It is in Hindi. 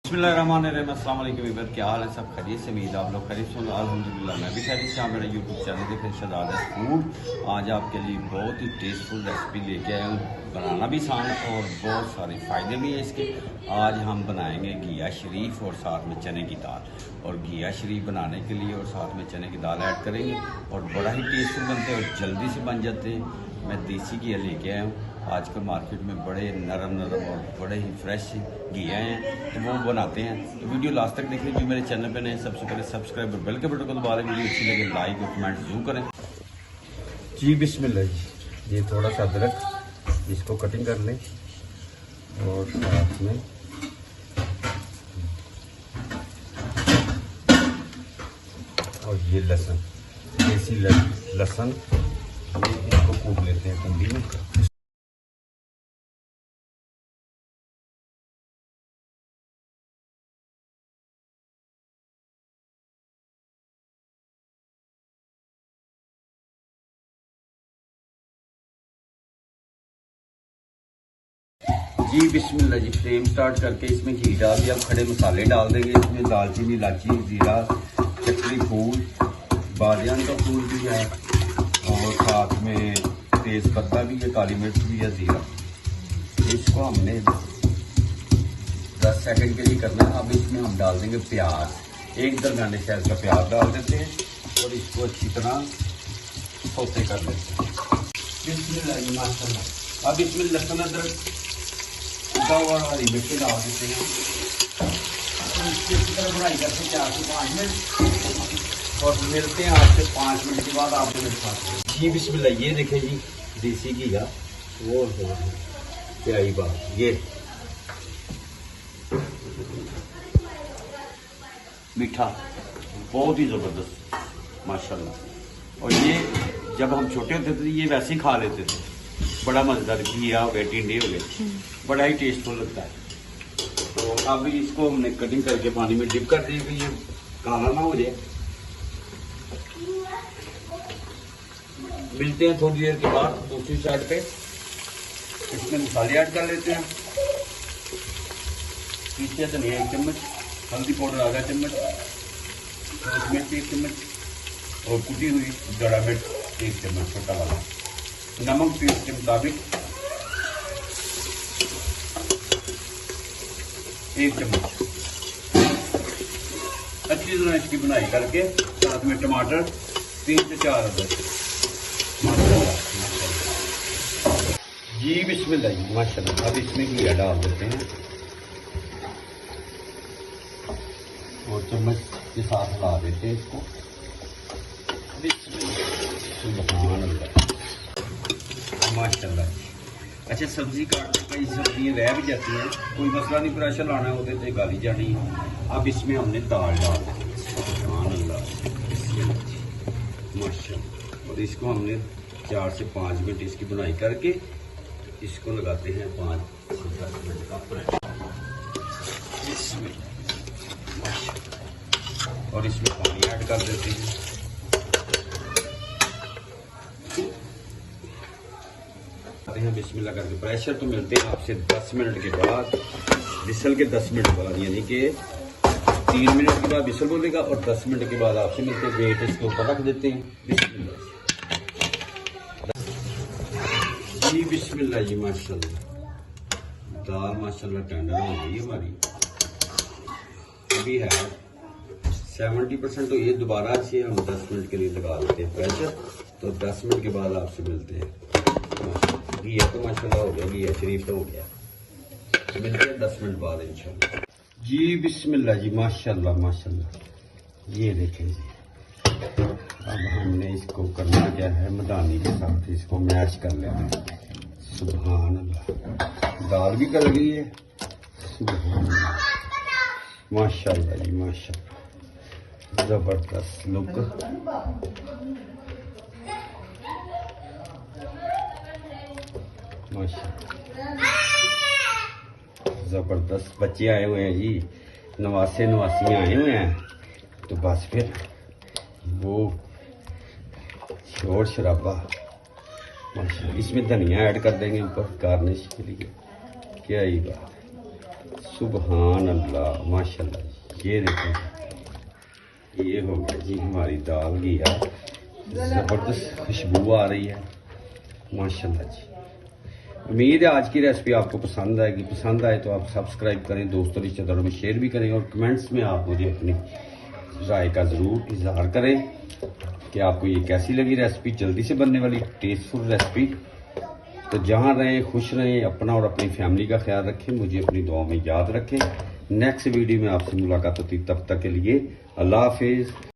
बिस्मिल्लाहिर्रहमानिर्रहीम। अस्सलाम वालेकुम वीवर, क्या हाल है? सब खैरियत से? उम्मीद आप लोग खैरियत से? अल्हम्दुलिल्लाह मैं भी खैरियत से। मेरा यूट्यूब चैनल देखें शहजाद फूड। आज आपके लिए बहुत ही टेस्टफुल रेसिपी लेके आया हूँ। बनाना भी आसान और बहुत सारे फ़ायदे भी हैं इसके। आज हम बनाएंगे घिया शरीफ और साथ में चने की दाल। और घिया शरीफ बनाने के लिए और साथ में चने की दाल ऐड करेंगे और बड़ा ही टेस्टफुल बनते हैं और जल्दी से बन जाते हैं। मैं देसी घिया लेके आया हूँ। आजकल मार्केट में बड़े नरम नरम और बड़े ही फ्रेश घिया हैं, तो वो बनाते हैं। तो वीडियो लास्ट तक देखें। जो मेरे चैनल पे नए सबसे पहले सब्सक्राइब और बेल के बटन को दबा लें। वीडियो अच्छी लगे लाइक और कमेंट जरूर करें। जी बिस्मिल्लाह जी। ये थोड़ा सा अदरक, इसको कटिंग कर लें और साथ में और ये लहसुन, देसी लहसुन, ये इसको कूट लेते हैं कुंडी में। जी बिस्मिल्लाह जी। फ्लेम स्टार्ट करके इसमें घी डाल दिया। अब खड़े मसाले डाल देंगे इसमें। दालचीनी, इलायची, जीरा, चक्री फूल, बादियान का फूल भी है और साथ में तेज पत्ता भी है, काली मिर्च भी है, जीरा। इसको हमने 10 सेकंड के लिए करना है। अब इसमें हम डाल देंगे प्याज। एक दरमियाने साइज का प्याज डाल देते हैं और इसको अच्छी तरह सौते कर लेते हैं। बिस्मिल्लाह जी माशाल्लाह। अब इसमें लहसुन, अदरक और हरी मिर्ची डाल देते हैं। इसकी तरह बनाई करते 4 से 5 मिनट और मिलते हैं आपसे 5 मिनट के बाद। आपने मेरे साथ जी बिस्मिल्लाह। ये देखें जी, देसी घी का वो क्या ही बात। ये मीठा बहुत ही ज़बरदस्त माशाल्लाह। और ये जब हम छोटे होते थे ये वैसे ही खा लेते थे। बड़ा मजेदार घिया हो गया, टिंडे हो गए, बड़ा ही टेस्टफुल लगता है। तो अब इसको हमने कटिंग करके पानी में डिप कर दी कि ये काला ना हो जाए। मिलते हैं थोड़ी देर के बाद दूसरी साइड पे। इसमें मसाले ऐड कर लेते हैं। पीछे धनिया 1 चम्मच, हल्दी पाउडर आधा चम्मच, मिर्च 1 चम्मच और कुटी हुई जड़ा मिर्च 1 चम्मच छोटा वाला, नमक टेस्ट के मुताबिक 1 चम्मच। अच्छी तरह इसकी बुनाई करके साथ में टमाटर 3 से 4 अदरक। जी बिस्मिल्लाह जी माशाल्लाह। अब इसमें घिया डाल देते हैं और चम्मच के साथ हिला देते हैं इसको। माशाल्लाह। अच्छा, सब्जी काटने कई सब्जियाँ रह भी जाती हैं, कोई मसला नहीं, प्रेशर लाना होते थे गाली जानी है। अब इसमें हमने दाल डाल दी माशाल्लाह और इसको हमने 4 से 5 मिनट इसकी बुनाई करके इसको लगाते हैं 5 से 10 मिनट का प्रेशर। और इसमें पानी ऐड कर देते हैं। बिस्मिल्लाह करके प्रेशर तो मिलते हैं आपसे 10 मिनट के बाद, विसल के 10 मिनट बाद, यानी कि 3 मिनट के बाद विसल बोलेगा और 10 मिनट के बाद आपसे मिलते हैं। वेट इसके ऊपर रख देते हैं। बिस्मिल्लाह जी बिस्मिल्लाह जी माशाल्लाह। दाल माशाल्लाह टेंडर हो गई हमारी। अभी है 70%, तो ये दोबारा से हम 10 मिनट के लिए लगा देते हैं प्रेशर। तो 10 मिनट के बाद आपसे मिलते हैं। घिया तो माशाल्लाह हो गया, घिया शरीफ तो हो गया। तो मिलते हैं 10 मिनट बाद इंशाल्लाह। जी बिस्मिल्लाह जी माशाल्लाह माशाल्लाह। ये देखें जी, अब हमने इसको करना क्या है, मदानी के साथ इसको मैच कर लेना है। सुभान अल्लाह। दाल भी गल गई है। सुभान अल्लाह माशाल्लाह जी माशाल्लाह। जबरदस्त लुक। जबरदस्त बच्चे आए हुए हैं जी, नवासियाँ आए हुए हैं। तो बस फिर वो शोर शराबा माशाल्लाह। इसमें धनिया ऐड कर देंगे ऊपर गार्निश के लिए। क्या ही बात, सुबहान अल्लाह माशाल्लाह। ये देखें, ये हो गया जी हमारी दाल घिया, ज़बरदस्त खुशबू आ रही है माशाल्लाह जी। उम्मीद है आज की रेसिपी आपको पसंद आएगी। पसंद आए तो आप सब्सक्राइब करें, दोस्तों रिश्तेदारों में शेयर भी करें, और कमेंट्स में आप मुझे अपनी राय का ज़रूर इजहार करें कि आपको ये कैसी लगी रेसिपी। जल्दी से बनने वाली टेस्टफुल रेसिपी। तो जहाँ रहें खुश रहें, अपना और अपनी फैमिली का ख्याल रखें, मुझे अपनी दुआ में याद रखें। नेक्स्ट वीडियो में आपसे मुलाकात होती, तब तक के लिए अल्लाह हाफिज़।